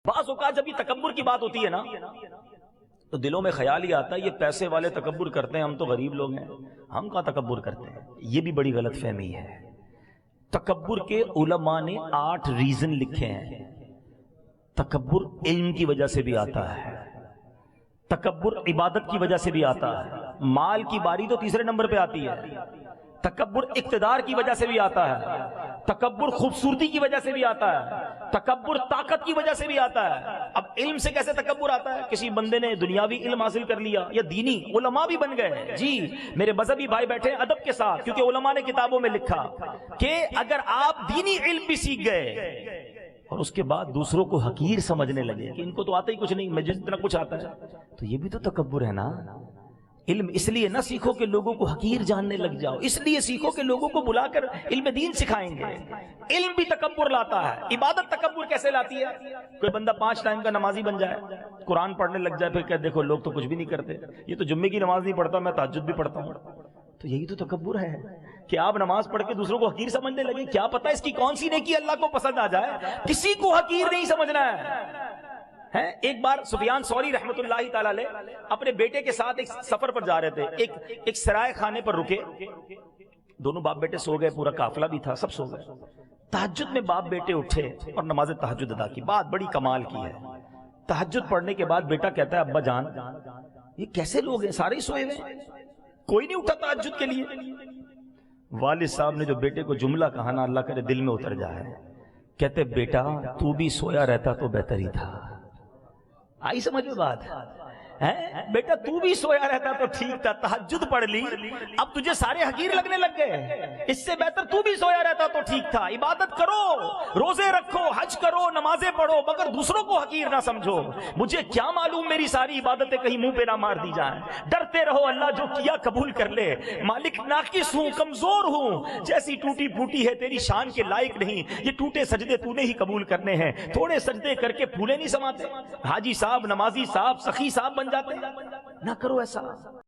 بعض اوقات جب یہ تکبر کی بات ہوتی ہے نا تو دلوں میں خیال ہی آتا ہے یہ پیسے والے تکبر کرتے ہیں، ہم تو غریب لوگ ہیں، ہم کہاں تکبر کرتے ہیں۔ یہ بھی بڑی غلط فہمی ہے۔ تکبر کے علماء نے 8 ریزن لکھے ہیں۔ تکبر علم کی وجہ سے بھی آتا ہے، تکبر عبادت کی وجہ سے بھی آتا ہے، مال کی باری تو تیسرے نمبر پہ آتی ہے، تکبر اقتدار کی وجہ سے بھی آتا ہے، تکبر خوبصورتی کی وجہ سے بھی آتا ہے، تکبر طاقت کی وجہ سے بھی آتا ہے۔ اب علم سے کیسے تکبر آتا ہے؟ کسی بندے نے دنیاوی علم حاصل کر لیا یا دینی، علماء بھی بن گئے۔ جی میرے مذہبی بھائی بیٹھے ادب کے ساتھ، کیونکہ علماء نے کتابوں میں لکھا کہ اگر آپ دینی علم بھی سیکھ گئے اور اس کے بعد دوسروں کو حقیر سمجھنے لگے کہ ان کو تو آتا ہی کچھ نہیں، مجھے اتنا کچھ آتا ہے، تو یہ بھی تو تکبر ہے نا۔ علم اس لیے نہ سیکھو کہ لوگوں کو حقیر جاننے لگ جاؤ، اس لیے سیکھو کہ لوگوں کو بلا کر علم دین سکھائیں گے۔ علم بھی تکبر لاتا ہے۔ عبادت تکبر کیسے لاتی ہے؟ کوئی بندہ 5 ٹائم کا نمازی بن جائے، قرآن پڑھنے لگ جائے، پھر کہ دیکھو لوگ تو کچھ بھی نہیں کرتے، یہ تو جمعے کی نماز نہیں پڑھتا، میں تہجد بھی پڑھتا ہوں۔ تو یہی تو تکبر ہے کہ آپ نماز پڑھ کے دوسروں کو حقیر سمجھنے لگے۔ کیا پتہ اس کی کون سی نیکی اللہ کو پسند آ جائے، کسی کو حقیر نہیں سمجھنا ہے۔ ایک بار سفیان ثوری رحمۃ اللہ تعالی علیہ اپنے بیٹے کے ساتھ ایک سفر پر جا رہے تھے، ایک سرائے خانے پر رکے، دونوں باپ بیٹے سو گئے، پورا قافلہ بھی تھا، سب سو گئے۔ تہجد میں باپ بیٹے اٹھے اور نماز تہجد ادا کی۔ بات بڑی کمال کی ہے۔ تہجد پڑھنے کے بعد بیٹا کہتا ہے ابا جان یہ کیسے لوگ ہیں، سارے ہی سوئے ہوئے، کوئی نہیں اٹھا تہجد کے لیے۔ والد صاحب نے جو بیٹے کو جملہ کہا نا، اللہ کرے دل میں اتر جائے، کہتے بیٹا تو بھی سویا رہتا تو بہتر ہی تھا۔ آئی سمجھ میں بات؟ بیٹا تو بھی سویا رہتا تو ٹھیک تھا، تہجد پڑھ لی، اب تجھے سارے حقیر لگنے لگ گئے، اس سے بہتر تو بھی سویا رہتا تو ٹھیک تھا۔ عبادت کرو، روزے رکھو، حج کرو، نمازیں پڑھو، مگر دوسروں کو حقیر نہ سمجھو۔ مجھے کیا معلوم میری ساری عبادتیں کہیں منہ پہ نہ مار دی جائیں۔ ڈرتے رہو اللہ جو کیا قبول کر لے۔ مالک ناقص ہوں، کمزور ہوں، جیسی ٹوٹی پھوٹی ہے تیری شان کے لائق نہیں، یہ ٹوٹے سجدے تو نے ہی قبول کرنے ہیں۔ تھوڑے سجدے کر کے پھولے نہیں سماتے، حاجی صاحب، نمازی صاحب، سخی صاحب بن جاتے، نہ کرو ایسا۔